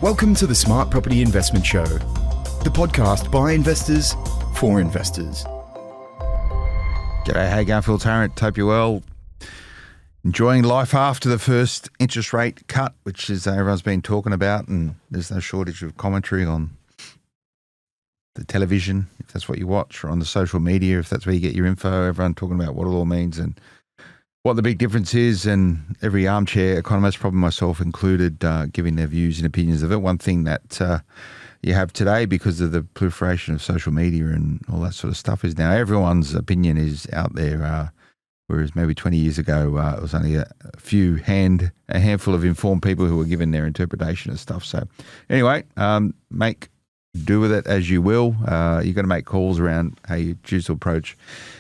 Welcome to the Smart Property Investment Show, the podcast by investors for investors. G'day, how you going, Phil Tarrant? Hope you're well. Enjoying life after the first interest rate cut, which is everyone's been talking about, and there's no shortage of commentary on the television, if that's what you watch, or on the social media, if that's where you get your info. Everyone talking about what it all means and what the big difference is, and every armchair economist, probably myself included, giving their views and opinions of it. One thing that you have today, because of the proliferation of social media and all that sort of stuff, is now everyone's opinion is out there, whereas maybe 20 years ago it was only a handful of informed people who were given their interpretation of stuff. So anyway, make do with it as you will. You've got to make calls around how you choose to approach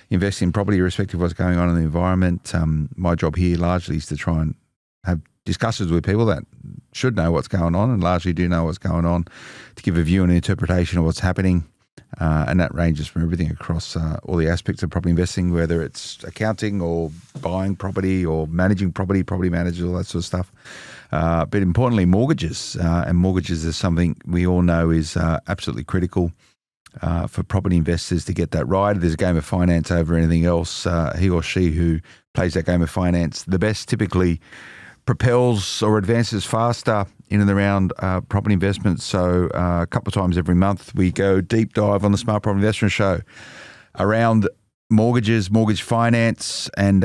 investing in property, irrespective of what's going on in the environment. My job here largely is to try and have discussions with people that should know what's going on and largely do know what's going on, to give a view and interpretation of what's happening. And that ranges from everything across all the aspects of property investing, whether it's accounting or buying property or managing property managers, all that sort of stuff. But importantly, mortgages. And mortgages is something we all know is absolutely critical for property investors to get that right. There's a game of finance over anything else. He or she who plays that game of finance the best typically propels or advances faster in and around property investments. So a couple of times every month we go deep dive on the Smart Property Investment Show around mortgages, mortgage finance, and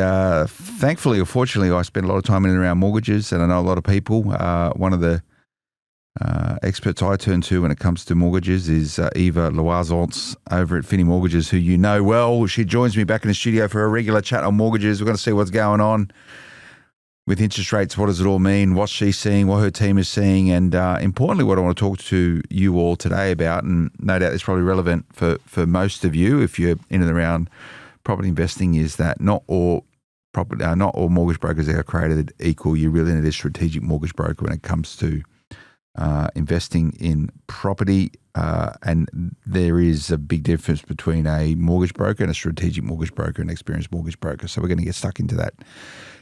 thankfully or fortunately I spend a lot of time in and around mortgages, and I know a lot of people. One of the experts I turn to when it comes to mortgages is Eva Loisance over at Finni Mortgages, who you know well. She joins me back in the studio for a regular chat on mortgages. We're going to see what's going on with interest rates. What does it all mean? What's she seeing? What her team is seeing? And importantly, what I want to talk to you all today about, and no doubt it's probably relevant for most of you if you're in and around property investing, is that not all mortgage brokers are created equal. You really need a strategic mortgage broker when it comes to investing in property, and there is a big difference between a mortgage broker and a strategic mortgage broker, an experienced mortgage broker. So we're going to get stuck into that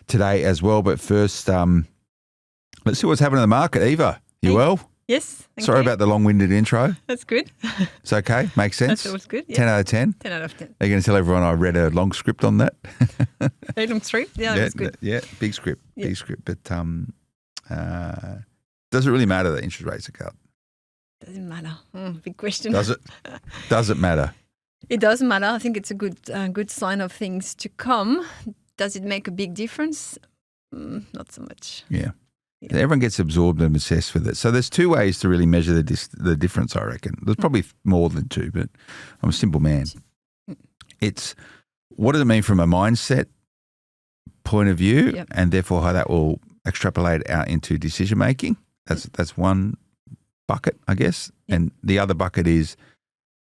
today as well. But first, let's see what's happening in the market. Eva, you well? Yes. Sorry about the long-winded intro. That's good. It's okay. Makes sense. That was good. Yeah. 10 out of 10? 10 out of 10. Are you going to tell everyone I read a long script on that? Very long script? Yeah, that's good. Yeah, big script. Yeah. Big script. But does it really matter that interest rates are cut? Doesn't matter. Big question. Does it? Does it matter? It doesn't matter. I think it's a good sign of things to come. Does it make a big difference? Not so much. Yeah. Everyone gets absorbed and obsessed with it. So there's two ways to really measure the difference, I reckon. There's probably more than two, but I'm a simple man. It's what does it mean from a mindset point of view, and therefore how that will extrapolate out into decision making. That's one bucket, I guess. And the other bucket is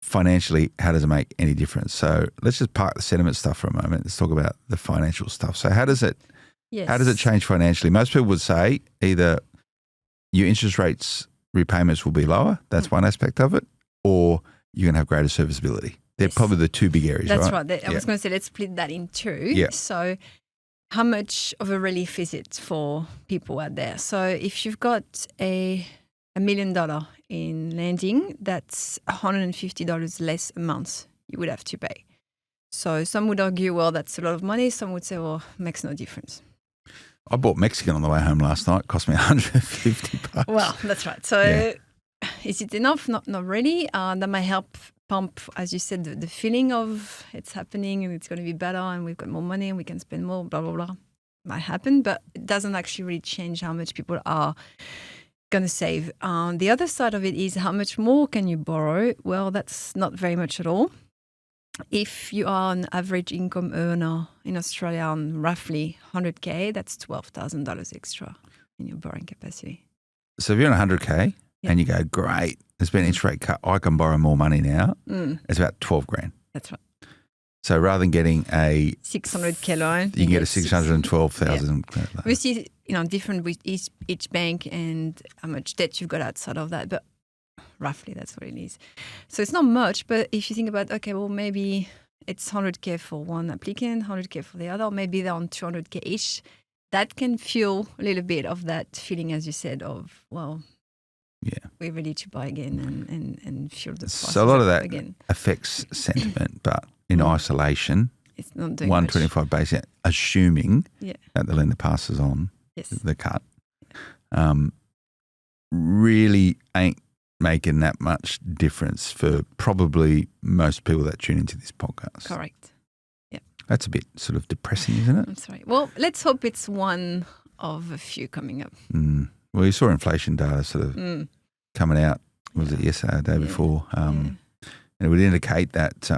financially, how does it make any difference? So let's just park the sentiment stuff for a moment. Let's talk about the financial stuff. So how does it change financially? Most people would say either your interest rates repayments will be lower. That's one aspect of it, or you're going to have greater serviceability. They're probably the two big areas, That's right? I was going to say, let's split that in two. Yeah. So how much of a relief is it for people out there? So if you've got $1 million in lending, that's $150 less a month you would have to pay. So some would argue, well, that's a lot of money. Some would say, well, makes no difference. I bought Mexican on the way home last night. It cost me $150. Well, that's right. So is it enough? Not really. That might help pump, as you said, the feeling of it's happening and it's going to be better and we've got more money and we can spend more, blah, blah, blah. Might happen, but it doesn't actually really change how much people are going to save. The other side of it is how much more can you borrow? Well, that's not very much at all. If you are an average income earner in Australia on roughly 100K, that's $12,000 extra in your borrowing capacity. So if you're on 100K and you go, great, there's been an interest rate cut, I can borrow more money now. It's about 12 grand. That's right. So rather than getting a 600K loan, you can get a 612,000. Yeah. Obviously, different with each bank and how much debt you've got outside of that, but roughly that's what it is. So it's not much, but if you think about, okay, well, maybe it's 100K for one applicant, 100K for the other, or maybe they're on 200K each, that can fuel a little bit of that feeling, as you said, of, well, yeah, we're ready to buy again and fuel the process So a lot of that again. affects sentiment, but in isolation, It's not doing much. 125 base, assuming Yeah. that the lender passes on Yes. the cut, really ain't making that much difference for probably most people that tune into this podcast. Correct. That's a bit sort of depressing, isn't it? I'm sorry. Well, let's hope it's one of a few coming up. Well, you saw inflation data sort of coming out, was it yesterday or the day before? And it would indicate that,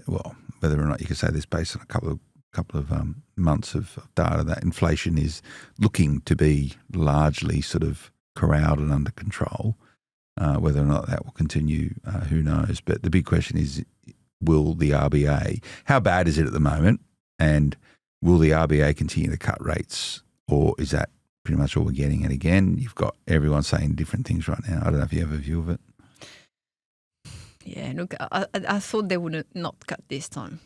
well, whether or not you can say this based on a couple of months of data, that inflation is looking to be largely sort of corralled and under control. Whether or not that will continue, who knows? But the big question is, will the RBA, how bad is it at the moment? And will the RBA continue to cut rates, or is that pretty much all we're getting? And again, you've got everyone saying different things right now. I don't know if you have a view of it. Yeah, look, I thought they would not cut this time.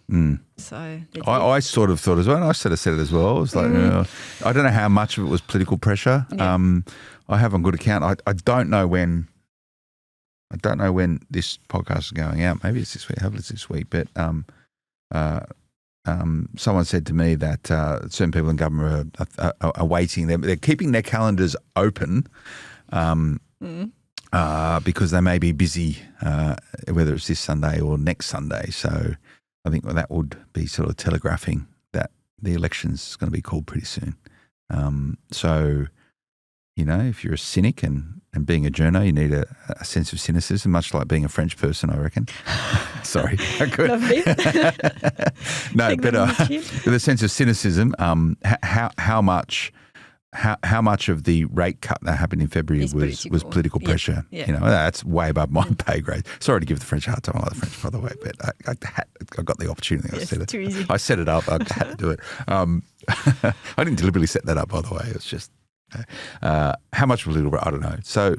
So they did. I sort of thought as well, and I sort of said it as well. I was like, I don't know how much of it was political pressure. Yeah. I have on good account. I don't know when. I don't know when this podcast is going out. Maybe it's this week. Hopefully it's this week. But someone said to me that certain people in government are waiting. They're keeping their calendars open because they may be busy, whether it's this Sunday or next Sunday. So I think that would be sort of telegraphing that the election's going to be called pretty soon. So, if you're a cynic and being a journo, you need a sense of cynicism, much like being a French person, I reckon. Sorry. Lovely. No, but with a sense of cynicism, how much of the rate cut that happened in February was political pressure? Yeah. That's way above my pay grade. Sorry to give the French a hard time. I like the French, by the way, but I got the opportunity. Too easy. I set it up. I had to do it. I didn't deliberately set that up, by the way. It was just how much political? I don't know. So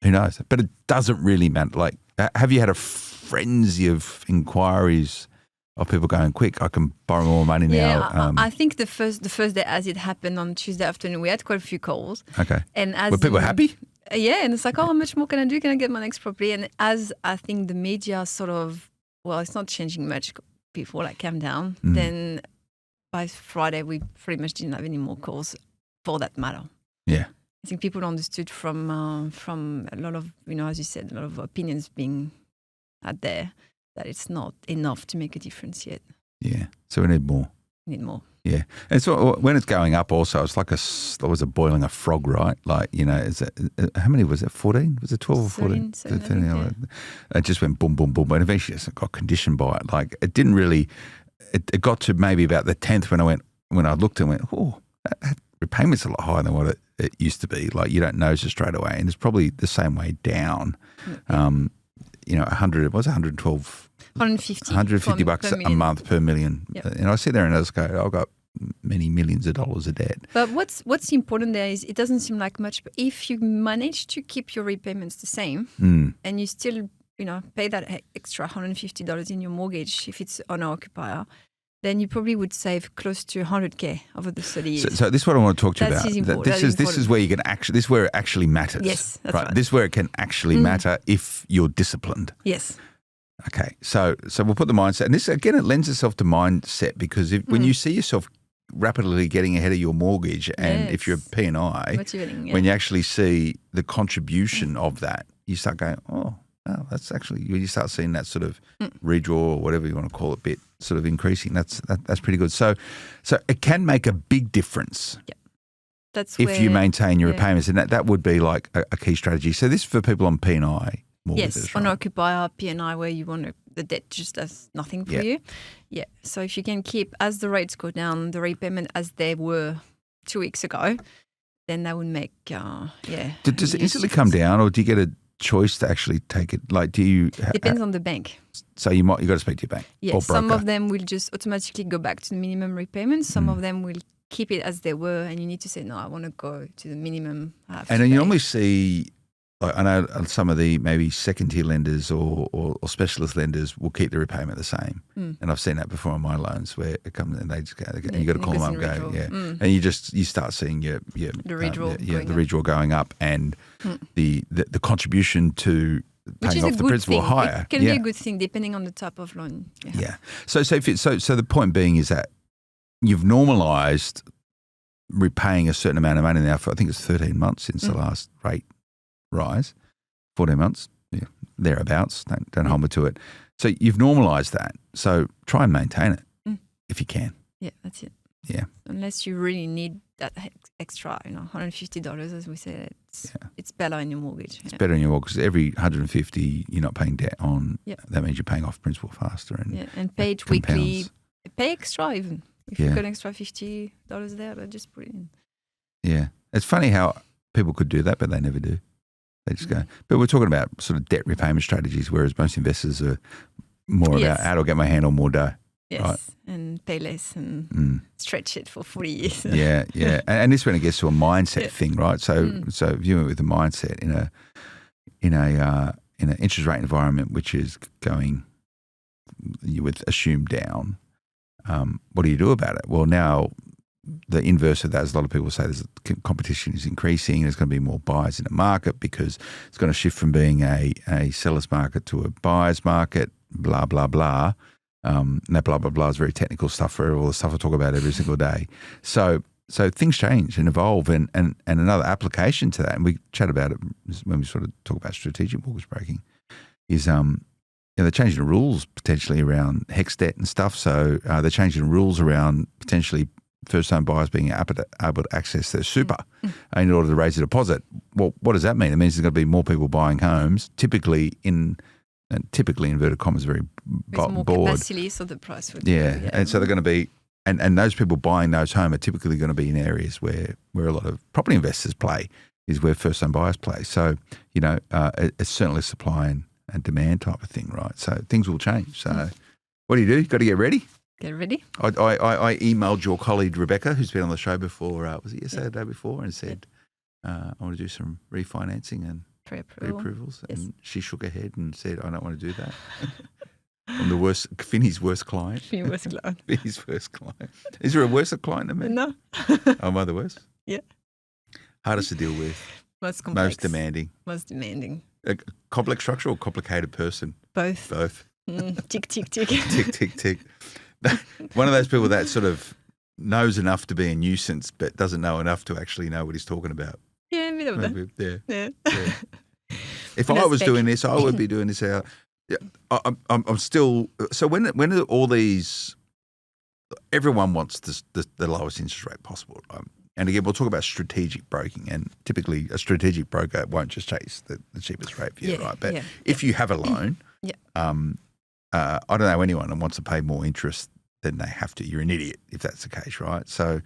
who knows? But it doesn't really matter. Like, have you had a frenzy of inquiries of people going, quick, I can borrow more money now? Yeah, I think the first day as it happened on Tuesday afternoon, we had quite a few calls. Okay. And were people happy? Yeah, and it's like, how much more can I do? Can I get my next property? And as I think the media sort of, well, it's not changing much. People like calm down. Then by Friday, we pretty much didn't have any more calls for that matter. Yeah. I think people understood from a lot of, as you said, a lot of opinions being out there that it's not enough to make a difference yet. Yeah. So we need more. We need more. Yeah. And so when it's going up also, it's like there was a boiling a frog, right? Like, is it, how many was it? 14? Was it 12 or 14? 13, it just went boom, boom, boom. And eventually it got conditioned by it. Like, it didn't really, it got to maybe about the 10th when I looked and went, oh, that repayment's a lot higher than what it used to be. Like, you don't notice it straight away. And it's probably the same way down. 100, it was 112. 150 bucks a month per million. Yep. And I sit there and I just go, I've got many millions of dollars of debt. But what's important there is it doesn't seem like much, but if you manage to keep your repayments the same and you still, pay that extra $150 in your mortgage if it's owner-occupier, then you probably would save close to 100K over the 30 years. So this is what I want to talk to you That's about. This is where you can this is where it actually matters. Yes, that's right. This is where it can actually matter if you're disciplined. Yes. Okay, so we'll put the mindset, and this again, it lends itself to mindset because when you see yourself rapidly getting ahead of your mortgage, and if you're a P&I, when you actually see the contribution of that, you start going, oh, that's actually, you start seeing that sort of redraw or whatever you want to call it, bit sort of increasing. That's pretty good. So it can make a big difference. Yeah. That's if you maintain your repayments, and that would be like a key strategy. So this is for people on P&I. Yes, on occupier, P&I, where you want the debt just does nothing for you. Yeah. So if you can keep, as the rates go down, the repayment as they were 2 weeks ago, then that would make, Does it instantly come down, or do you get a choice to actually take it? Like, do you? Depends on the bank. So you got to speak to your bank. Yeah, some of them will just automatically go back to the minimum repayment. Some of them will keep it as they were, and you need to say, no, I want to go to the minimum. And then you normally see I know some of the maybe second-tier lenders or specialist lenders will keep the repayment the same. And I've seen that before on my loans where it comes and they just go, and you got to call them up and go, and you start seeing the redraw going up and the contribution to paying off the principal higher. It can be a good thing depending on the type of loan. Yeah. So the point being is that you've normalised repaying a certain amount of money now for, I think it's 13 months since the last rate rise, 14 months, thereabouts. Don't hold me to it. So you've normalised that. So try and maintain it if you can. Yeah, that's it. Yeah. Unless you really need that extra, $150, as we said, it's better in your mortgage. It's better in your mortgage because every $150 you're not paying debt on. Yeah. That means you're paying off principal faster. And pay it weekly. Pay extra even. If you've got an extra $50 there, but just put it in. Yeah. It's funny how people could do that, but they never do. They just go. But we're talking about sort of debt repayment strategies, whereas most investors are more about how do I get my hand on more dough. Yes, right? And pay less and stretch it for 40 years. Yeah. And this when it gets to a mindset thing, right? So viewing it with a mindset in an interest rate environment which is going with assumed down, what do you do about it? Well, now the inverse of that is a lot of people say there's competition is increasing. There's going to be more buyers in the market because it's going to shift from being a seller's market to a buyer's market, blah, blah, blah. And that blah, blah, blah is very technical stuff for all the stuff I talk about every single day. So things change and evolve. And another application to that, and we chat about it when we sort of talk about strategic mortgage broking, is they're changing the rules potentially around HEX debt and stuff. So they're changing the rules around potentially first-time buyers being able to access their super in order to raise a deposit. Well, what does that mean? It means there's going to be more people buying homes, typically inverted commas, very With more broad. capacity, so the price would Yeah, and so they're going to be, and those people buying those homes are typically going to be in areas where a lot of property investors play, is where first-time buyers play. So, it's certainly supply and demand type of thing, right? So things will change. So what do? You've got to get ready. Get ready. I emailed your colleague Rebecca, who's been on the show before, was it yesterday or the day before, and said, I want to do some refinancing and pre-approvals. Yes. And she shook her head and said, I don't want to do that. I'm Finny's worst client. Finny's worst client. Is there a worse client than me? No. Am I the worst? Yeah. Hardest to deal with. Most complex. Most demanding. A complex structure or complicated person? Both. Tick, tick, tick. Tick, tick, tick. One of those people that sort of knows enough to be a nuisance but doesn't know enough to actually know what he's talking about. Yeah, a bit of that. Yeah. If I was doing this, I would be doing this. I'm still. So when are all these? Everyone wants the lowest interest rate possible. And again, we'll talk about strategic broking, and typically a strategic broker won't just chase the cheapest rate for you, right? But if you have a loan, I don't know anyone that wants to pay more interest than they have to. You're an idiot if that's the case, right? So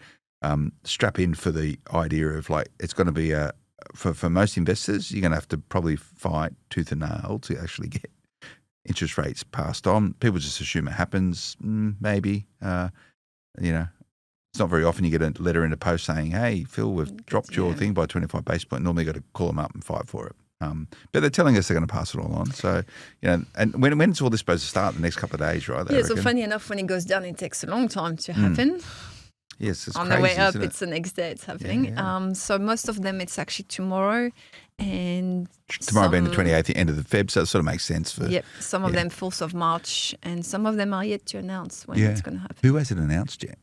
strap in for the idea of it's going to be for most investors, you're going to have to probably fight tooth and nail to actually get interest rates passed on. People just assume it happens, maybe. It's not very often you get a letter in the post saying, hey, Phil, we've dropped your thing by 25 basis points. Normally you've got to call them up and fight for it. But they're telling us they're going to pass it all on. So, and when's all this supposed to start? The next couple of days, right? So funny enough, when it goes down, it takes a long time to happen. Yes, it's on crazy, the way up, isn't it? it's the next day it's happening. Yeah. So most of them, it's actually tomorrow. And tomorrow being the 28th, the end of the Feb, so it sort of makes sense for... Yep, some of them 4th of March, and some of them are yet to announce when it's going to happen. Who hasn't announced yet?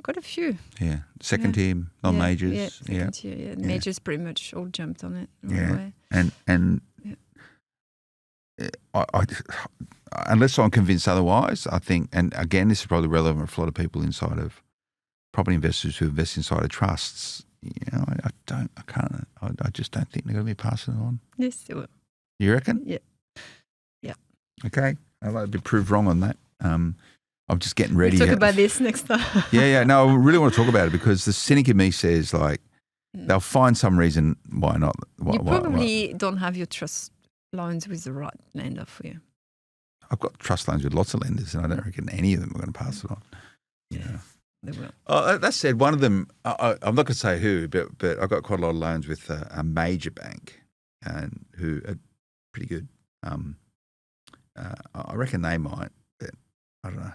Quite a few. Yeah. Second team, non-majors. Second tier, Majors pretty much all jumped on it. Right away. And I unless I'm convinced otherwise, I think, and again, this is probably relevant for a lot of people inside of property investors who invest inside of trusts. I just don't think they're going to be passing it on. Yes, they will. You reckon? Yeah. Okay. I'd like to be proved wrong on that. I'm just getting ready. We'll talk about this next time. No, I really want to talk about it because the cynic in me says they'll find some reason why not. You probably don't have your trust loans with the right lender for you. I've got trust loans with lots of lenders and I don't reckon any of them are going to pass it on. Yeah. They will. That said, one of them, I'm not going to say who, but I've got quite a lot of loans with a major bank. and who are pretty good. I reckon they might, but I don't know.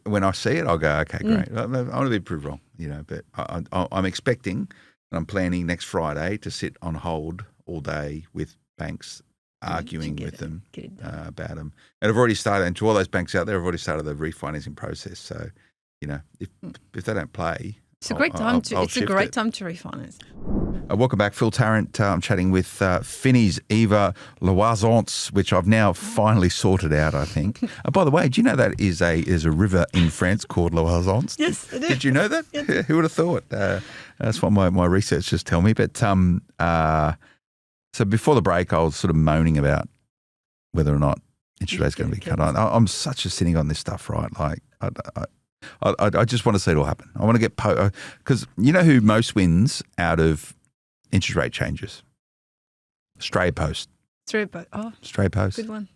When I see it, I'll go, okay, great. I want to be proved wrong, but I'm expecting and I'm planning next Friday to sit on hold all day with banks, arguing with them about them. And I've already started, and to all those banks out there, I've already started the refinancing process. So, if they don't play, it's a great time to refinance. Welcome back, Phil Tarrant. I'm chatting with Finni's Eva Loisance, which I've now finally sorted out, I think. By the way, do you know that is a river in France called Loisance? Yes, I do. Did you know that? Yes. Who would have thought? That's what my research just tell me. But so before the break, I was sort of moaning about whether or not interest rates going to be cut. I'm such a cynic on this stuff, right? Like I just want to see it all happen. I want to get because you know who most wins out of interest rate changes? Stray Post. Stray Post. Oh, Stray Post. Good one.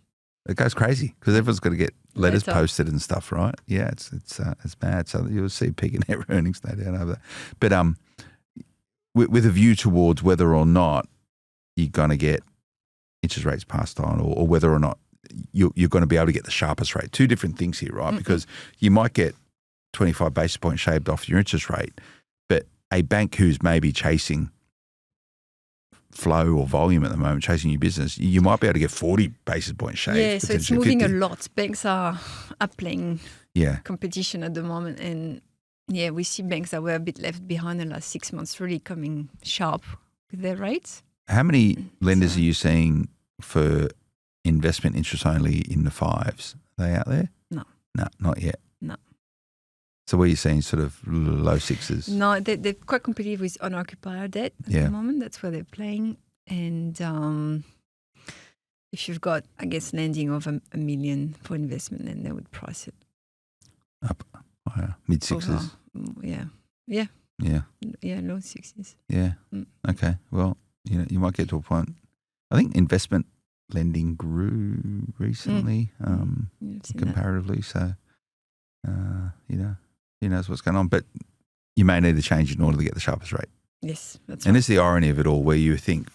It goes crazy because everyone's got to get letters posted and stuff, right? Yeah, it's bad. So you'll see peak in their earnings no doubt over that. But with a view towards whether or not you're going to get interest rates passed on, or whether or not you're going to be able to get the sharpest rate. Two different things here, right? Mm-hmm. Because you might get 25 basis points shaved off your interest rate, but a bank who's maybe chasing flow or volume at the moment, chasing your business, you might be able to get 40 basis points shaved. Yeah, so it's moving 50. a lot. Banks are upping competition at the moment. And we see banks that were a bit left behind in the last 6 months really coming sharp with their rates. How many lenders are you seeing for investment interest only in the fives? Are they out there? No, not yet. No. So where are you seeing sort of low sixes? No, they're quite competitive with unoccupied debt at the moment. That's where they're playing. And if you've got, I guess, lending of $1 million for investment, then they would price it up. Mid sixes. Yeah, low sixes. Yeah. Okay. Well, you might get to a point. I think investment lending grew recently, comparatively. That. So, who knows what's going on. But you may need to change in order to get the sharpest rate. Yes, that's right. And it's the irony of it all, where you think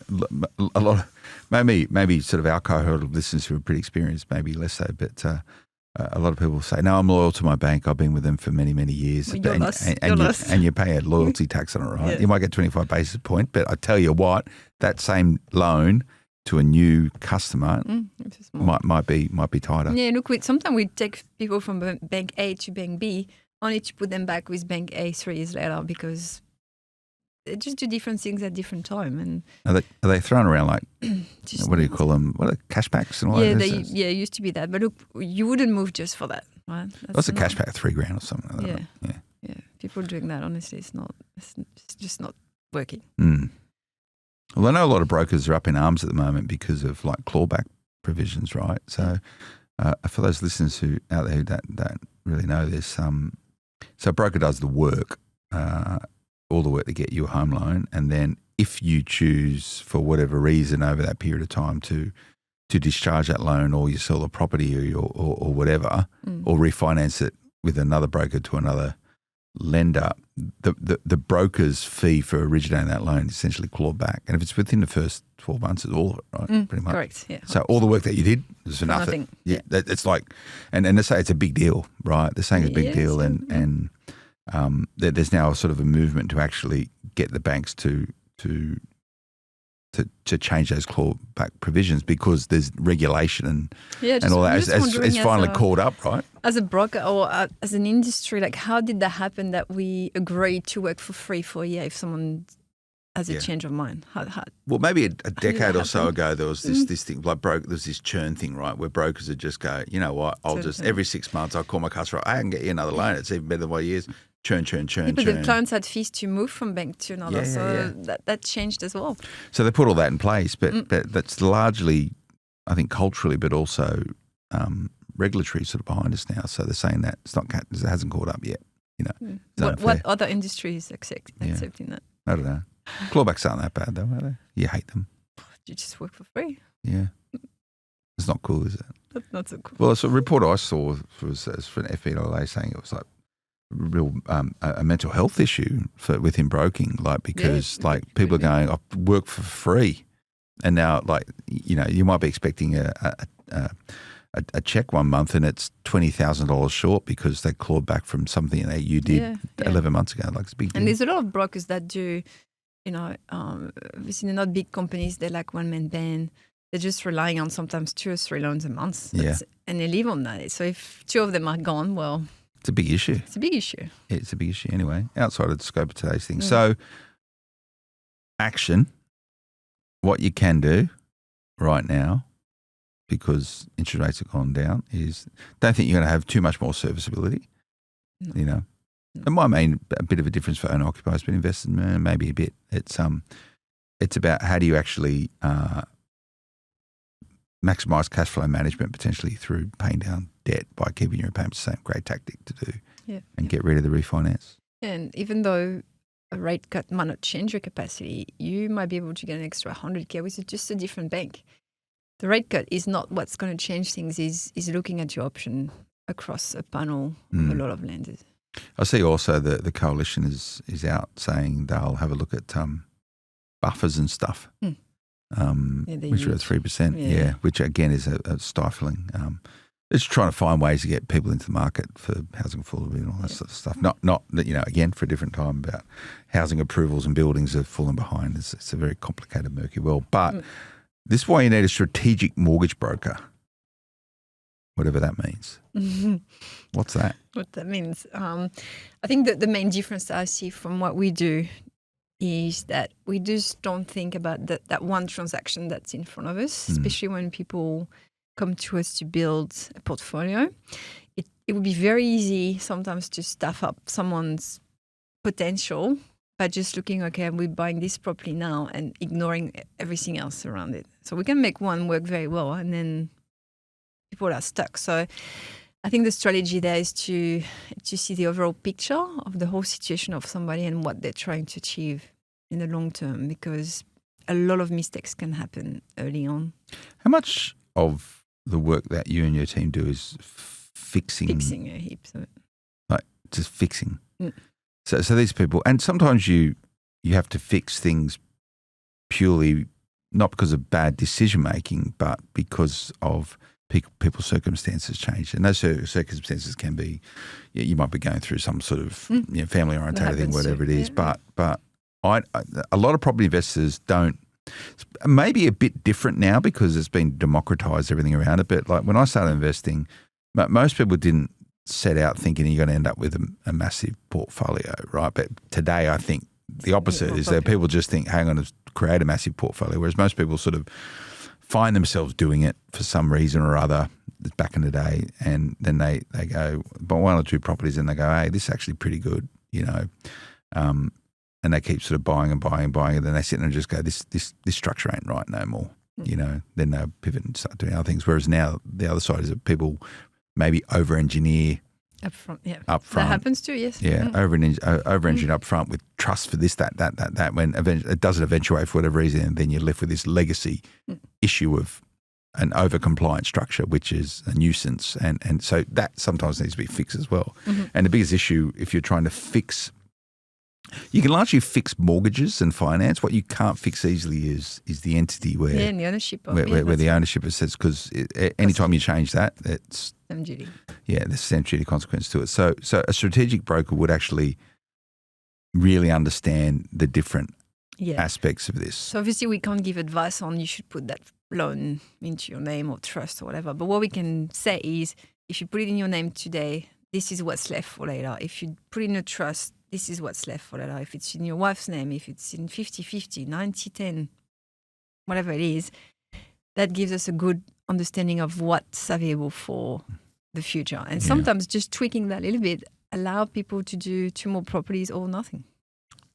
a lot of maybe sort of our cohort of listeners who are pretty experienced, maybe less so, but a lot of people say, "No, I'm loyal to my bank. I've been with them for many, many years." Well, and you pay a loyalty tax on it, right? Yeah. You might get 25 basis point, but I tell you what, that same loan to a new customer might be tighter. Yeah, look, sometimes we take people from bank A to bank B only to put them back with bank A 3 years later because they just do different things at different time. And are they thrown around like what do you call them? What are cashbacks and all that? It used to be that. But look, you wouldn't move just for that, right? What's a cashback? $3,000 or something like that? Yeah. People doing that, honestly, it's just not working. Well, I know a lot of brokers are up in arms at the moment because of like clawback provisions, right? So for those listeners who out there who don't really know this, so a broker does the work, all the work to get you a home loan, and then if you choose for whatever reason over that period of time to discharge that loan, or you sell the property or whatever, or refinance it with another broker to another lender, the broker's fee for originating that loan is essentially clawed back. And if it's within the first 12 months, it's all of it, right? Pretty much. Correct, yeah. So all the work that you did is for nothing. Yeah. It's like, and they say it's a big deal, right? They're saying it's a big deal. And there's now sort of a movement to actually get the banks to change those clawback provisions because there's regulation and all that. It's finally caught up, right? As a broker or as an industry, like how did that happen that we agreed to work for free for a year if someone has a change of mind? How well, maybe a decade or so ago, there was this thing, like there's this churn thing, right, where brokers would just go, you know what, I'll just, every 6 months, I'll call my customer, I can get you another loan. It's even better than what it is. Churn. But the clients had fees to move from bank to another, that changed as well. So they put all that in place, but that's largely, I think, culturally, but also regulatory sort of behind us now. So they're saying that it hasn't caught up yet. What other industries accepting that? I don't know. Clawbacks aren't that bad though, are they? You hate them. You just work for free. Yeah. It's not cool, is it? That's not so cool. Well, it's a report I saw was for an FBLA saying it was like real a mental health issue within broking, like because people are going, I work for free, and now you might be expecting a check one month and it's $20,000 short because they clawed back from something that you did 11 months ago. Like it's a big deal. And there's a lot of brokers that do, obviously they're not big companies. They're like one-man band. They're just relying on sometimes 2 or 3 loans a month. And they live on that. So if 2 of them are gone, well, it's a big issue. It's a big issue. Yeah, it's a big issue anyway, outside of the scope of today's thing. So action, what you can do right now, because interest rates have gone down, is don't think you're going to have too much more serviceability. No. It might mean a bit of a difference for owner-occupiers, but investors, maybe a bit. It's about how do you actually maximise cash flow management potentially through paying down debt by keeping your repayments the same. Great tactic to do. And get rid of the refinance. And even though a rate cut might not change your capacity, you might be able to get an extra 100K, which is just a different bank. The rate cut is not what's going to change things, is looking at your option across a panel of a lot of lenders. I see also the coalition is out saying they'll have a look at buffers and stuff, which are at 3%, which again is a stifling. It's trying to find ways to get people into the market for housing affordability and all that sort of stuff. Not again, for a different time about housing approvals and buildings are falling behind. It's a very complicated, murky world. But this is why you need a strategic mortgage broker, whatever that means. What's that? What that means? I think that the main difference I see from what we do is that we just don't think about that one transaction that's in front of us, especially when people come to us to build a portfolio. It would be very easy sometimes to stuff up someone's potential by just looking, okay, we're buying this property now and ignoring everything else around it. So we can make one work very well and then people are stuck. So I think the strategy there is to see the overall picture of the whole situation of somebody and what they're trying to achieve in the long term, because a lot of mistakes can happen early on. How much of the work that you and your team do is fixing a heap of it. Like just fixing. So these people, and sometimes you have to fix things purely not because of bad decision making, but because of people's circumstances change. And those circumstances can be, you might be going through some sort of family oriented thing, whatever it is. But a lot of property investors don't. Maybe a bit different now because it's been democratized, everything around it. But like when I started investing, most people didn't set out thinking you're going to end up with a massive portfolio, right? But today I think the opposite is that people just think, hang on, to create a massive portfolio, whereas most people sort of find themselves doing it for some reason or other back in the day, and then they go, buy 1 or 2 properties and they go, hey, this is actually pretty good, and they keep sort of buying and buying and buying, and then they sit there and just go, this structure ain't right no more, Then they'll pivot and start doing other things. Whereas now the other side is that people maybe over-engineer up front. Up front. That happens too, yes. Yeah, over-engineer up front with trust for this, that, when it doesn't eventuate for whatever reason, and then you're left with this legacy issue of an over-compliant structure, which is a nuisance. And so that sometimes needs to be fixed as well. And the biggest issue, if you're trying to fix, you can largely fix mortgages and finance. What you can't fix easily is the entity where and the ownership of where the ownership is, because anytime you change that, it's stamp duty. Yeah, there's stamp duty consequence to it. So a strategic broker would actually really understand the different aspects of this. So obviously we can't give advice on you should put that loan into your name or trust or whatever. But what we can say is, if you put it in your name today, this is what's left for later. If you put it in a trust, this is what's left for later. If it's in your wife's name, if it's in 50-50, 90-10, whatever it is, that gives us a good understanding of what's available for the future. And sometimes just tweaking that a little bit allow people to do 2 more properties or nothing.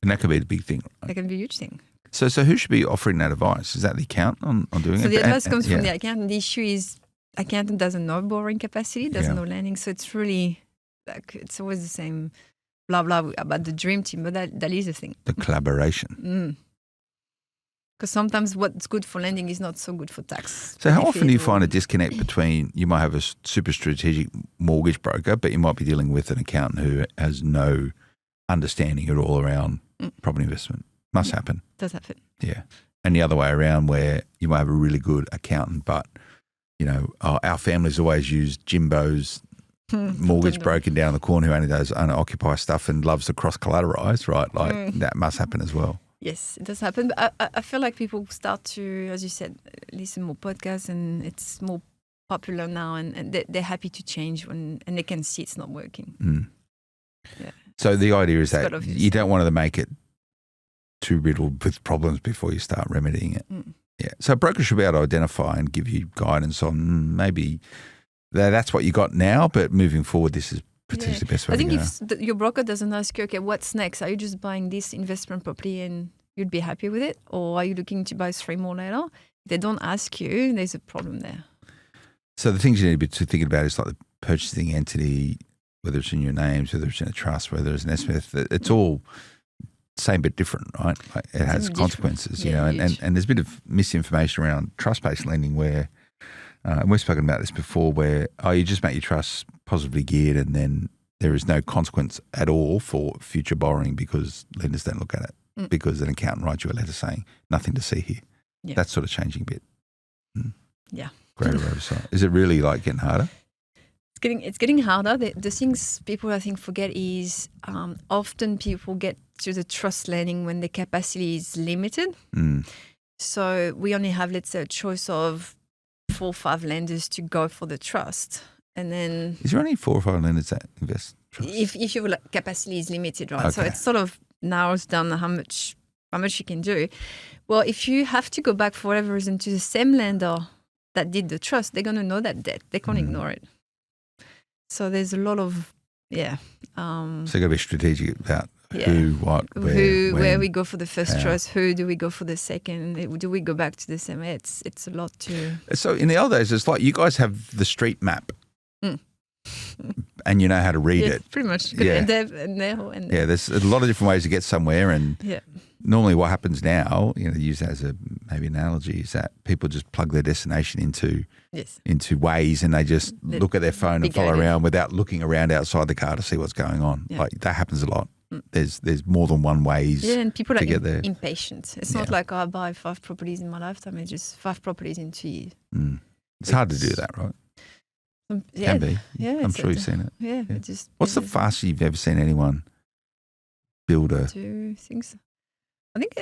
And that could be the big thing. Right? That can be a huge thing. So who should be offering that advice? Is that the accountant on doing it? So the advice comes from the accountant. The issue is accountant doesn't know borrowing capacity, doesn't know lending. So it's really, it's always the same blah, blah about the dream team, but that is a thing. The collaboration. Because sometimes what's good for lending is not so good for tax. So how often do you benefit find or- a disconnect between you might have a super strategic mortgage broker, but you might be dealing with an accountant who has no understanding at all around property investment? Must happen. Does happen. Yeah. And the other way around where you might have a really good accountant, but, our family's always used Jimbo's mortgage broker down in the corner who only does owner-occupier stuff and loves to cross-collateralise, right? Like that must happen as well. Yes, it does happen. But I feel like people start to, as you said, listen more podcasts, and it's more popular now, and they're happy to change and they can see it's not working. Yeah. So the idea is quite that obvious. you don't want to make it too riddled with problems before you start remedying it. Yeah. So a broker should be able to identify and give you guidance on maybe that's what you got now, but moving forward, this is potentially the best way I think to go. if your broker doesn't ask you, okay, what's next? Are you just buying this investment property and you'd be happy with it? Or are you looking to buy 3 more later? If they don't ask you, there's a problem there. So the things you need to be thinking about is like the purchasing entity, whether it's in your names, whether it's in a trust, whether it's an SMF, it's all same but different, right? Like it has Different. consequences, Yeah, and there's a bit of misinformation around trust-based lending where, and we've spoken about this before, where, you just make your trust positively geared and then there is no consequence at all for future borrowing because lenders don't look at it because an accountant writes you a letter saying nothing to see here. Yeah. That's sort of changing a bit. Yeah. Greater oversight. Is it really like getting harder? It's getting harder. The things people I think forget is often people get to the trust lending when the capacity is limited. So we only have, let's say, a choice of 4 or 5 lenders to go for the trust, and then Is there only 4 or 5 lenders that invest trust? if your capacity is limited, right? So Okay. it sort of narrows down how much you can do. Well, if you have to go back for whatever reason to the same lender that did the trust, they're going to know that debt. They can't ignore it. So there's a lot of, So you got to be strategic about who, what, where, where when. we go for the first how. trust, who do we go for the second, do we go back to the same? It's a lot to. So in the old days, it's like you guys have the street map and you know how to read it. Pretty much. Yeah. And there. Yeah, there's a lot of different ways to get somewhere, and Yeah. normally what happens now, use that as maybe an analogy, is that people just plug their destination into Yes. Waze and they just look at their phone and big follow idea. around without looking around outside the car to see what's going on. Yeah. Like that happens a lot. There's more than one ways. Yeah, and people to are get there. impatient. It's not like I buy 5 properties in my lifetime. It's just 5 properties in 2 years. It's hard to do that, right? Yeah, Can be. yeah, I'm it's sure you've seen it. Yeah, Yeah. it just. What's the fastest you've ever seen anyone build a? 2 things? I think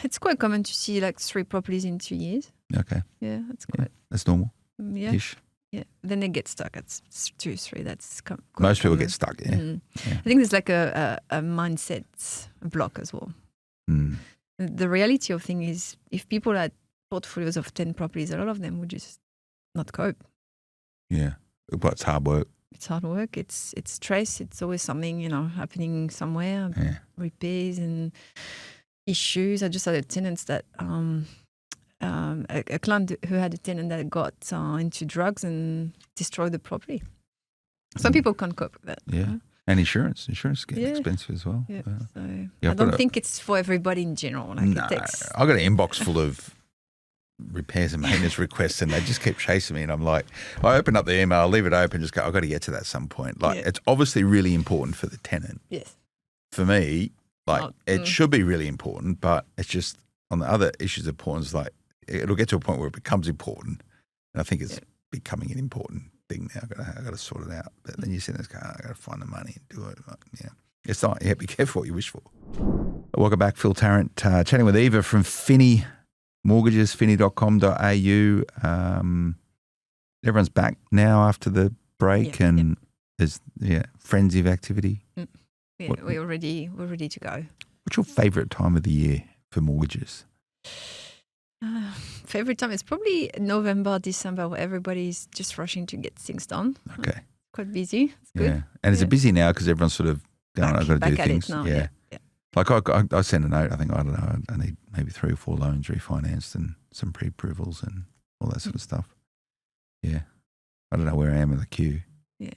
it's quite common to see like 3 properties in 2 years. Okay, Yeah, that's quite. that's normal. Yeah, Ish. yeah. Then they get stuck at 2, 3. That's quite Most people common. get stuck. Yeah. I think there's like a mindset block as well. Mm. The reality of thing is, if people had portfolios of 10 properties, a lot of them would just not cope. Yeah. But it's hard work. It's hard work. It's stress. It's always something happening somewhere. Yeah. Repairs and issues. I just had a tenant that a client who had a tenant that got into drugs and destroyed the property. Some people can't cope with that. Yeah. And insurance. Insurance is getting Yeah. expensive as well. Yeah. So Yeah, I I've don't got think it's for everybody in general. Like No, it takes. I've got an inbox full of repairs and maintenance requests and they just keep chasing me and I'm like, I open up the email, I leave it open, just go, I've got to get to that at some point. Like Yeah. it's obviously really important for the tenant. Yes. For me, like Not- it should be really important, but it's just on the other issues of importance, like it'll get to a point where it becomes important. And I think it's becoming an important thing now. I've got to sort it out. But then you sit there and go, I've got to find the money and do it. Like, yeah. It's not, be careful what you wish for. Welcome back, Phil Tarrant, chatting with Eva from Finni Mortgages, finni.com.au. Everyone's back now after the break and there's frenzy of activity. Yeah, we're ready to go. What's your favourite time of the year for mortgages? Favorite time is probably November, December, where everybody's just rushing to get things done. Okay. Quite busy. It's good. Yeah. And is it busy now because everyone's sort of going, I've got to Back do at things? it now. Yeah. Yeah. Like I sent a note, I think, I don't know, I need maybe 3 or 4 loans refinanced and some pre-approvals and all that sort of stuff. Yeah. I don't know where I am in the queue. Yeah.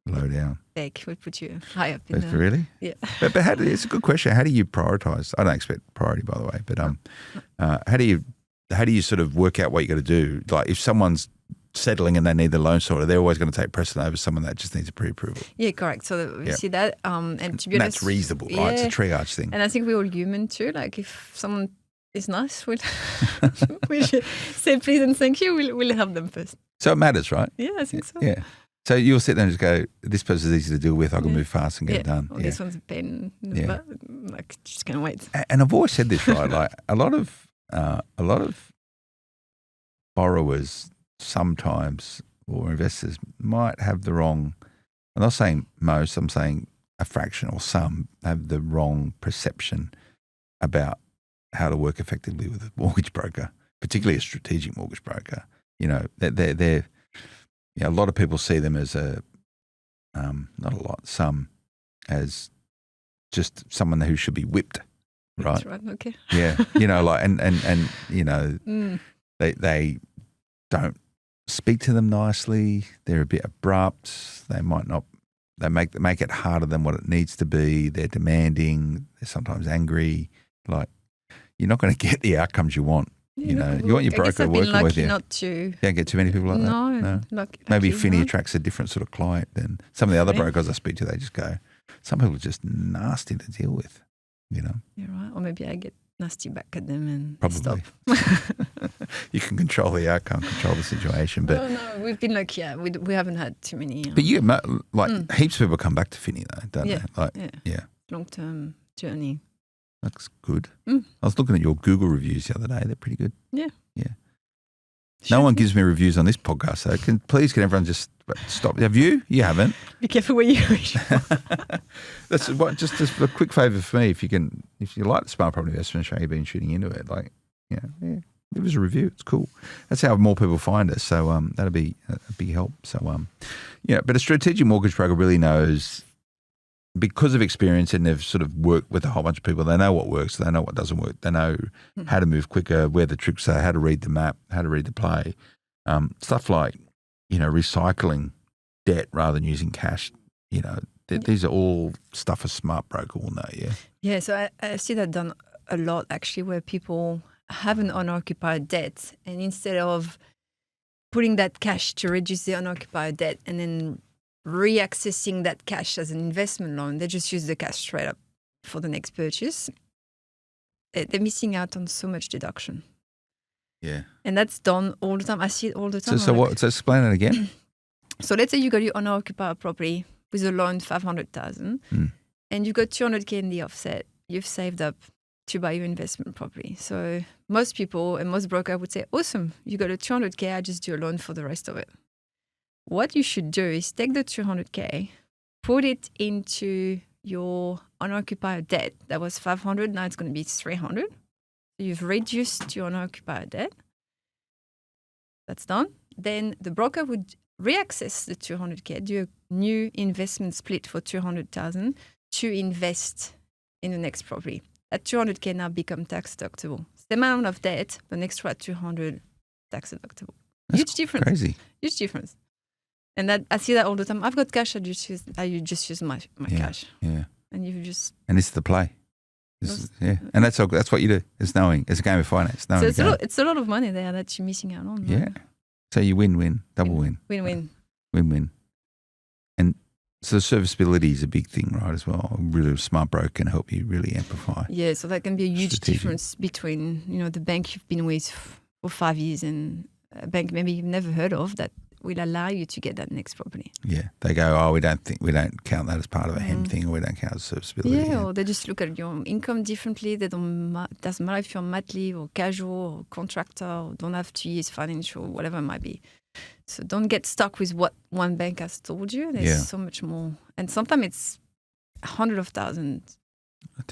low down. Tech would put you high up in the... Really? Yeah. But it's a good question. How do you prioritise? I don't expect priority, by the way, but how do you sort of work out what you got to do? Like if someone's settling and they need the loan sorted, they're always going to take precedent over someone that just needs a pre-approval. Yeah, correct. So we see that, and to be And honest, that's reasonable, right? It's a triage thing. And I think we're all human too. Like if someone is nice, we'll say please and thank you. We'll help them first. So it matters, right? Yeah, I think so. Yeah. So you'll sit there and just go, this person's easy to deal with. I can move fast and get it done. Well, this one's a pain in the butt. Like just gonna wait. And I've always said this, right? Like a lot of borrowers sometimes, or investors, might have the wrong, I'm not saying most, I'm saying a fraction or some have the wrong perception about how to work effectively with a mortgage broker, particularly a strategic mortgage broker. You know, they're a lot of people see them as not a lot, some as just someone who should be whipped, right? That's right, okay. Yeah, you know, like, and you know, they don't speak to them nicely. They're a bit abrupt. They might not. They make it harder than what it needs to be. They're demanding. They're sometimes angry. Like you're not going to get the outcomes you want. You know, you want your broker working with you. Not to. You don't get too many people like that. No. Maybe Finni attracts a different sort of client than some of the other brokers I speak to. They just go. Some people are just nasty to deal with. You know. You're right. Or maybe I get nasty back at them and Probably. stop. You can control the outcome, control the situation. But no, we've been lucky. Yeah, we haven't had too many. But you get heaps of people come back to Finni though, don't they? Like, yeah. Long-term journey. That's good. I was looking at your Google reviews the other day. They're pretty good. Yeah. Yeah. No one gives me reviews on this podcast, so can everyone just stop? Have you? You haven't. Be careful where you reach. That's what. Just a quick favour for me, if you like the Smart Property Investment Show, you've been tuning into it. Like, yeah, give us a review. It's cool. That's how more people find us. So that'll be a big help. So but a strategic mortgage broker really knows, because of experience, and they've sort of worked with a whole bunch of people. They know what works. They know what doesn't work. They know how to move quicker, where the tricks are, how to read the map, how to read the play. Stuff like, recycling debt rather than using cash. These are all stuff a smart broker will know. Yeah. Yeah. So I see that done a lot actually, where people have an unoccupied debt, and instead of putting that cash to reduce the unoccupied debt and then reaccessing that cash as an investment loan, they just use the cash straight up for the next purchase. They're missing out on so much deduction. Yeah. And that's done all the time. I see it all the time. So explain it again. So let's say you got your unoccupied property with a loan 500,000 and you got 200K in the offset. You've saved up to buy your investment property. So most people and most brokers would say, awesome, you got a 200K, I just do a loan for the rest of it. What you should do is take the 200K, put it into your unoccupied debt. That was 500, now it's going to be 300. You've reduced your unoccupied debt. That's done. Then the broker would reaccess the 200K, do a new investment split for 200,000 to invest in the next property. That 200K now become tax deductible. Same amount of debt, but an extra 200 tax deductible. That's Huge difference. Crazy. Huge difference. And that I see that all the time. I've got cash. I just use my cash. Yeah. And you just. And this is the play. And that's what you do. It's knowing. It's a game of finance. So it's a lot of money there that you're missing out on. Yeah. So you win-win, double win. Win-win. Win-win. And so serviceability is a big thing, right, as well. A really smart broker can help you really amplify. Yeah, so that can be a huge difference between, the bank you've been with for 5 years and a bank maybe you've never heard of that will allow you to get that next property. Yeah, they go, we don't count that as part of a HEM thing, or we don't count as serviceability. Yeah, or they just look at your income differently. It doesn't matter if you're mat leave or casual or contractor or don't have 2 years financial, whatever it might be. So don't get stuck with what one bank has told you. There's so much more, and sometimes it's hundreds of thousands.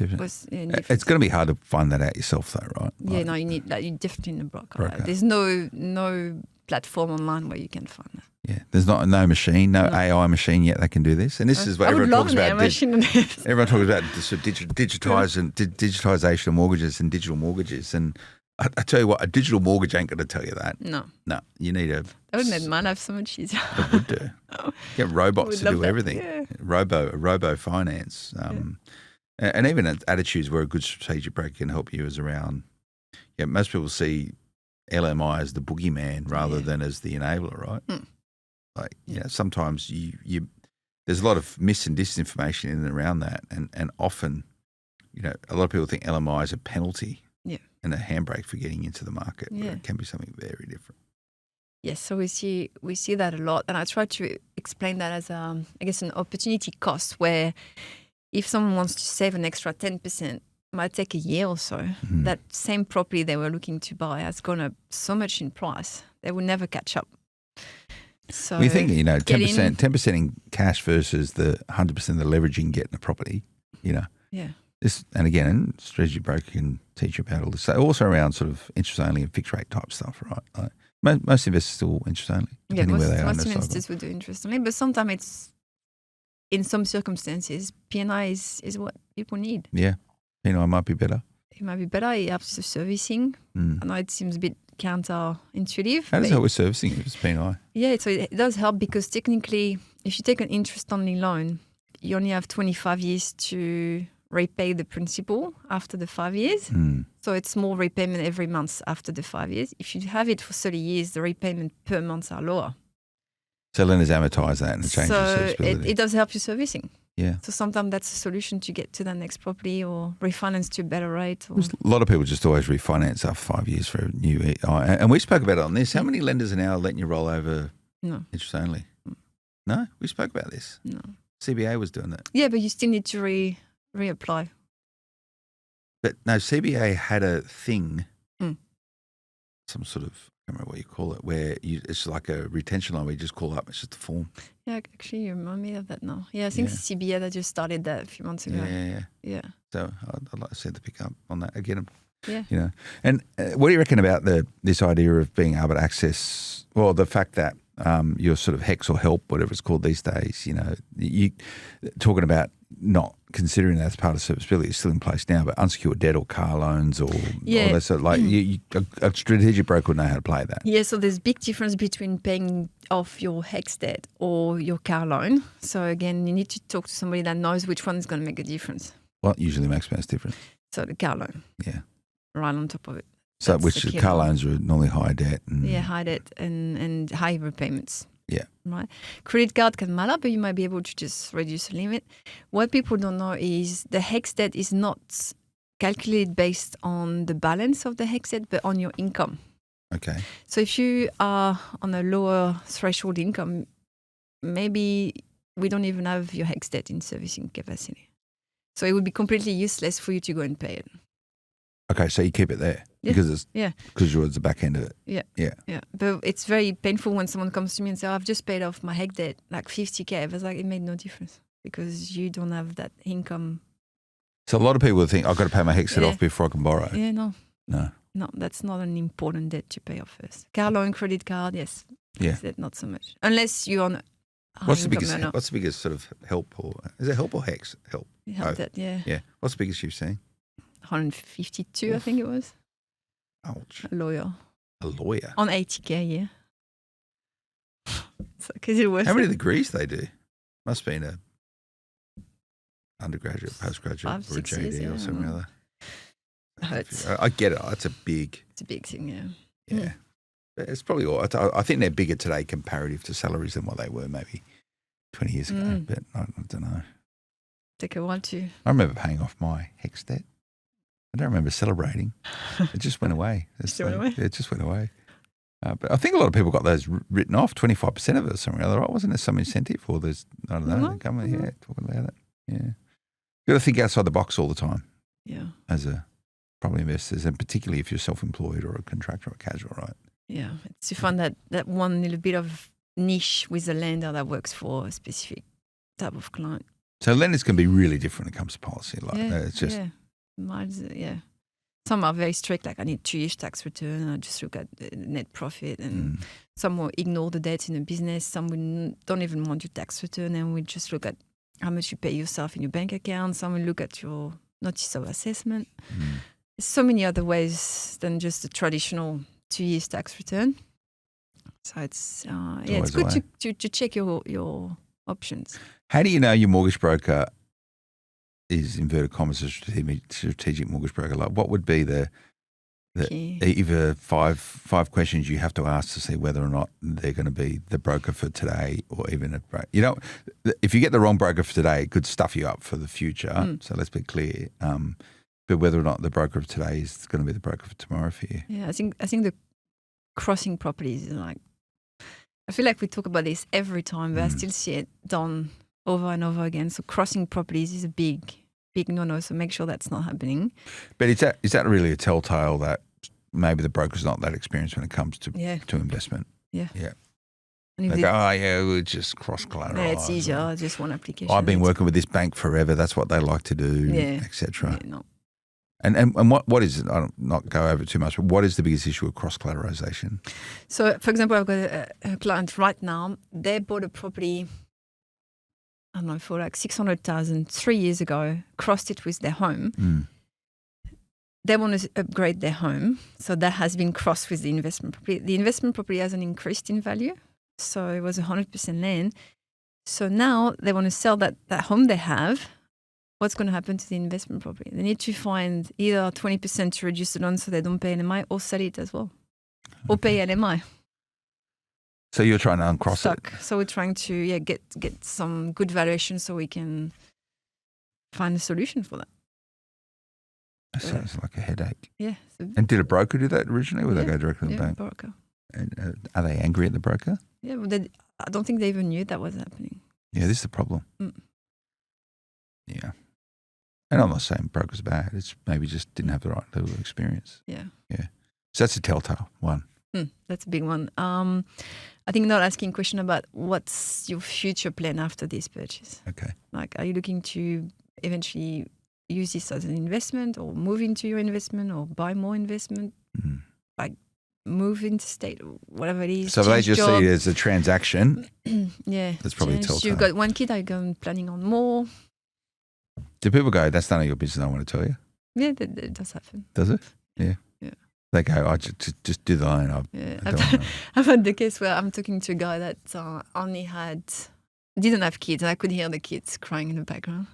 It's going to be hard to find that out yourself, though, right? Yeah, no, you need that. You definitely need a broker. Right? There's no platform online where you can find that. Yeah, there's no machine, no AI machine yet that can do this. And this is what everyone talks about. Everyone talks about digitization of mortgages and digital mortgages. And I tell you what, a digital mortgage ain't going to tell you that. No. No, you need a. That would make my life so much easier. It would do. Get robots to do everything. Yeah. Robo finance. And even attitudes where a good strategic broker can help you is around. Yeah, most people see LMI as the boogeyman rather than as the enabler, right? Like, sometimes you there's a lot of mis and disinformation in and around that, and often, a lot of people think LMI is a penalty and a handbrake for getting into the market, but it can be something very different. Yes, so we see that a lot, and I try to explain that as I guess an opportunity cost, where if someone wants to save an extra 10%, might take a year or so. That same property they were looking to buy has gone up so much in price, they will never catch up. So we think 10% in cash versus the 100% of the leverage you can get in a property. This, and again, strategy broker can teach you about all this. So also around sort of interest only and fixed rate type stuff, right? Like most investors still interest only, depending where they are. Most investors would do interest only, but sometimes it's in some circumstances, P&I is what people need. Yeah, P&I might be better. It might be better. It helps with servicing. I know it seems a bit counterintuitive. How does it help with servicing if it's P&I? Yeah, so it does help because technically, if you take an interest-only loan, you only have 25 years to repay the principal after the 5 years. So it's more repayment every month after the 5 years. If you have it for 30 years, the repayment per month are lower. So lenders amortise that and it changes serviceability. So it does help you servicing. Yeah. So sometimes that's a solution to get to the next property or refinance to a better rate. Or... A lot of people just always refinance after 5 years for a new. And we spoke about it on this. How many lenders are now letting you roll over interest only? No? We spoke about this. No. CBA was doing that. Yeah, but you still need to reapply. But no, CBA had a thing, some sort of, I can't remember what you call it, where it's like a retention line where you just call up, it's just a form. Yeah, actually, you remind me of that now. Yeah, I think it's CBA that just started that a few months ago. Yeah. So I'd like to see the pick up on that again. Yeah. And what do you reckon about this idea of being able to access, well, the fact that your sort of HEX or HELP, whatever it's called these days, you talking about not considering that as part of serviceability, it's still in place now, but unsecured debt or car loans or all that sort of, like a strategic broker would know how to play that. Yeah, so there's big difference between paying off your HEX debt or your car loan. So again, you need to talk to somebody that knows which one is going to make a difference. What usually makes most difference? So the car loan. Yeah. Right on top of it. So which car loans are normally high debt. High debt and high repayments. Yeah. Right. Credit card can matter, but you might be able to just reduce the limit. What people don't know is the HEX debt is not calculated based on the balance of the HEX debt, but on your income. Okay. So if you are on a lower threshold income, maybe we don't even have your HEX debt in servicing capacity. So it would be completely useless for you to go and pay it. Okay, so you keep it there because you're at the back end of it. Yeah. But it's very painful when someone comes to me and says, I've just paid off my HEX debt, like 50K. I was like, it made no difference because you don't have that income. So a lot of people think, I've got to pay my HEX debt off before I can borrow. Yeah, no. No, that's not an important debt to pay off first. Car loan, credit card, yes. Yeah. Debt, not so much. Unless you're on What's the biggest sort of help, or is it help or HEX? Help. Debt, yeah. Yeah. What's the biggest you've seen? 152, I think it was. Ouch. A lawyer. On 80K, yeah. So, because it was. How many degrees they do? Must be in a undergraduate, postgraduate, 5, or a 6 JD years, or something or other. Hurts. I get it. It's a big thing, yeah. Yeah. It's probably all. I think they're bigger today comparative to salaries than what they were maybe 20 years ago, but I don't know. Take a while to. I remember paying off my HEX debt. I don't remember celebrating. It just went away. It just went away. But I think a lot of people got those written off, 25% of it or something or other. Right? Wasn't there some incentive or there's, I don't know, the government, talking about it. Yeah. You got to think outside the box all the time. Yeah. As a property investors, and particularly if you're self-employed or a contractor or a casual, right? Yeah. It's to find that one little bit of niche with a lender that works for a specific type of client. So lenders can be really different when it comes to policy. It's just... Some are very strict, like I need 2 years tax return, and I just look at the net profit. And some will ignore the debt in a business. Some don't even want your tax return, and we just look at how much you pay yourself in your bank account. Some will look at your notice of assessment. so many other ways than just the traditional 2 years tax return. So it's it's good to check your options. How do you know your mortgage broker is, inverted commas, a strategic mortgage broker? Like, what would be the either five questions you have to ask to see whether or not they're going to be the broker for today, or even a broker? You know, if you get the wrong broker for today, it could stuff you up for the future. So let's be clear. But whether or not the broker of today is going to be the broker for tomorrow for you. Yeah, I think the crossing properties is like, I feel like we talk about this every time, but I still see it done over and over again. So crossing properties is a big no-no. So make sure that's not happening. But is that really a telltale that maybe the broker's not that experienced when it comes to investment? Yeah. And they go, we'll just cross-collateralise. Yeah, it's easier. Just one application. I've been working with this bank forever. That's what they like to do, etc. Yeah, no. And what is it? I'll not go over it too much, but what is the biggest issue of cross-collateralisation? So, for example, I've got a client right now. They bought a property, I don't know, for like 600,000 3 years ago, crossed it with their home. They want to upgrade their home. So that has been crossed with the investment property. The investment property hasn't increased in value. So it was 100% land. So now they want to sell that home they have. What's going to happen to the investment property? They need to find either 20% to reduce the loan so they don't pay LMI, or sell it as well, or pay LMI. So you're trying to uncross it. So we're trying to get some good valuation so we can find a solution for that. That sounds like a headache. Yeah. And did a broker do that originally, or they go directly to the bank? Broker. And are they angry at the broker? Yeah, but I don't think they even knew that was happening. Yeah, this is the problem. Yeah. And I'm not saying broker's bad. It's maybe just didn't have the right level of experience. Yeah. So that's a telltale one. That's a big one. I think not asking question about what's your future plan after this purchase. Okay. Like, are you looking to eventually use this as an investment, or move into your investment, or buy more investment? Like, move into state, whatever it is. So they just job. see it as a transaction. Yeah. That's probably a telltale. You've got one kid, are you planning on more? Do people go, that's none of your business, I want to tell you? Yeah, that does happen. Does it? Yeah. They go, I just do the loan. I've had the case where I'm talking to a guy that didn't have kids, and I could hear the kids crying in the background.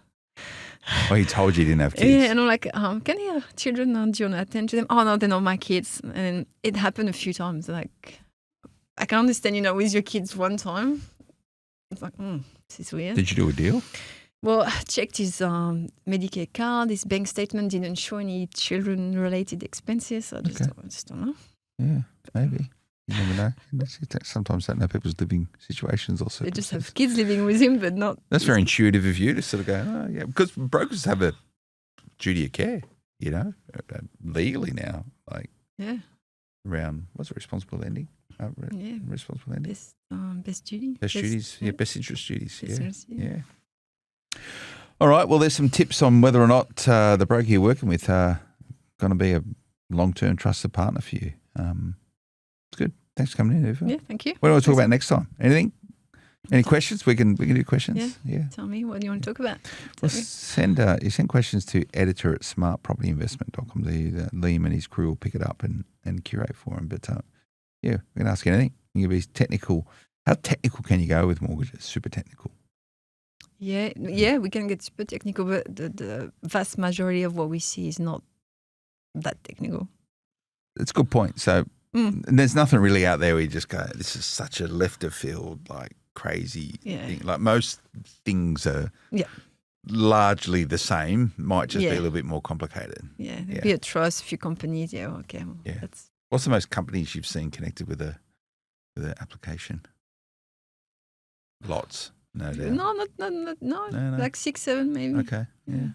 Oh, he told you he didn't have kids? Yeah, and I'm like, can you have children? Do you want to attend to them? Oh, no, they're not my kids. And it happened a few times. Like, I can understand, with your kids one time. It's like, this is weird. Did you do a deal? Well, I checked his Medicare card. His bank statement didn't show any children-related expenses. So I just don't know. Yeah, maybe. You never know. Sometimes don't know people's living situations or They just have kids living with him, but not... That's very intuitive of you to sort of go, oh, yeah. Because brokers have a duty of care, legally now. Like, around, what's it, responsible lending? Responsible lending? Best duty. Best duties. Yeah, best interest duties. Best interest, yeah. All right. Well, there's some tips on whether or not the broker you're working with are going to be a long-term trusted partner for you. It's good. Thanks for coming in, Eva. Yeah, thank you. What do you want to talk about next time? Anything? Any questions? We can do questions. Yeah. Tell me, what do you want to talk about? Well, you send questions to editor@smartpropertyinvestment.com. Liam and his crew will pick it up and curate for him. But we can ask anything. You can be technical. How technical can you go with mortgages? Super technical. Yeah, we can get super technical, but the vast majority of what we see is not that technical. That's a good point. So there's nothing really out there where you just go, this is such a left of field, like crazy thing. Like most things are largely the same, might just be a little bit more complicated. Yeah, there'd be a trust, a few companies. Yeah, okay. Well, What's the most companies you've seen connected with the application? Lots. No doubt. No. Like 6, 7 maybe. Okay, yeah.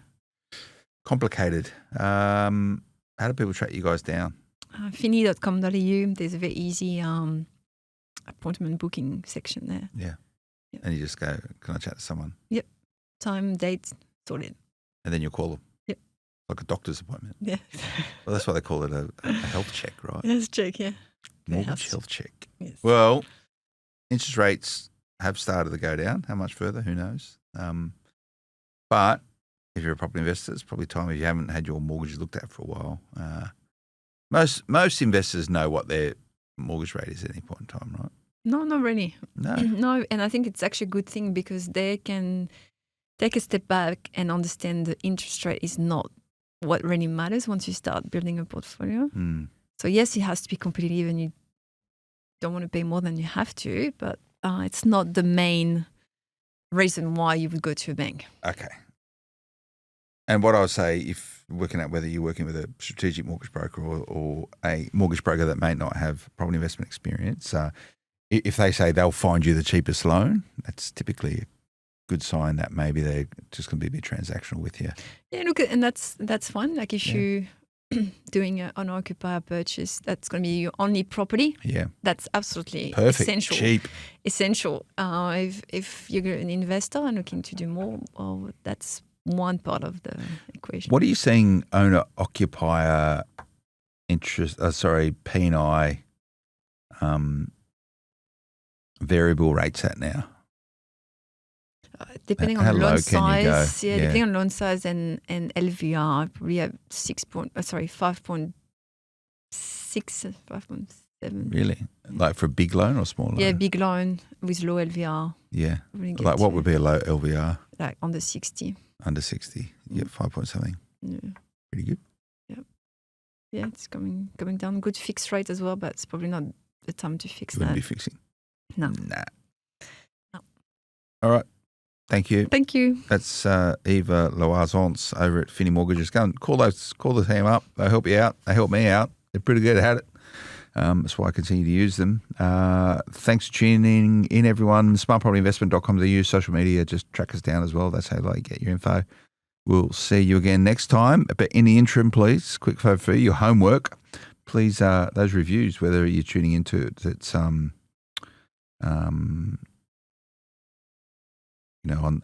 Complicated. How do people track you guys down? Finni.com.au. There's a very easy appointment booking section there. Yeah. And you just go, can I chat to someone? Yep. Time, date, sorted. And then you call them? Yep. Like a doctor's appointment? Yeah. Well, that's why they call it a health check, right? Health check, yeah. Mortgage health check. Yes. Well, interest rates have started to go down. How much further? Who knows? But if you're a property investor, it's probably time if you haven't had your mortgage looked at for a while. Most investors know what their mortgage rate is at any point in time, right? No, not really. No. No, and I think it's actually a good thing because they can take a step back and understand the interest rate is not what really matters once you start building a portfolio. So yes, it has to be competitive and you don't want to pay more than you have to, but it's not the main reason why you would go to a bank. Okay. And what I would say, if working out whether you're working with a strategic mortgage broker or a mortgage broker that may not have property investment experience, if they say they'll find you the cheapest loan, that's typically a good sign that maybe they're just going to be a bit transactional with you. Yeah, look, and that's fine. Like if you're doing an occupier purchase, that's going to be your only property. Yeah, that's absolutely perfect, essential. cheap, essential. If you're an investor and looking to do more, well, that's one part of the equation. What are you seeing owner occupier P&I variable rates at now? Depending How on low loan can you go? size, depending on loan size and LVR, probably have 5.6, 5.7. Really? Like for a big loan or small loan? Yeah, big loan with low LVR. Yeah. Like what would be a low LVR? Like under 60. Under 60. Yeah, 5 point something. Yeah. Pretty good. Yeah, it's coming down. Good fixed rate as well, but it's probably not the time to fix You wouldn't that. be fixing? No. Nah. No. All right. Thank you. Thank you. That's Eva Loisance over at Finni Mortgages. Go and call the team up. They'll help you out. They help me out. They're pretty good at it. That's why I continue to use them. Thanks for tuning in, everyone. smartpropertyinvestment.com.au, social media. Just track us down as well. That's how you get your info. We'll see you again next time. But in the interim, please, quick favour for you, your homework. Please, those reviews, whether you're tuning into it, it's on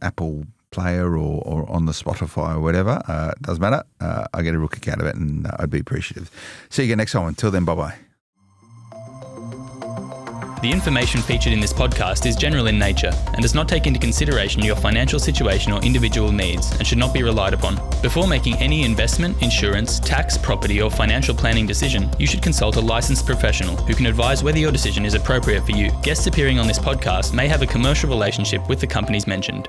Apple Player or on the Spotify or whatever. It doesn't matter. I get a real kick out of it, and I'd be appreciative. See you again next time. Until then, bye-bye. The information featured in this podcast is general in nature and does not take into consideration your financial situation or individual needs and should not be relied upon. Before making any investment, insurance, tax, property or financial planning decision, you should consult a licensed professional who can advise whether your decision is appropriate for you. Guests appearing on this podcast may have a commercial relationship with the companies mentioned.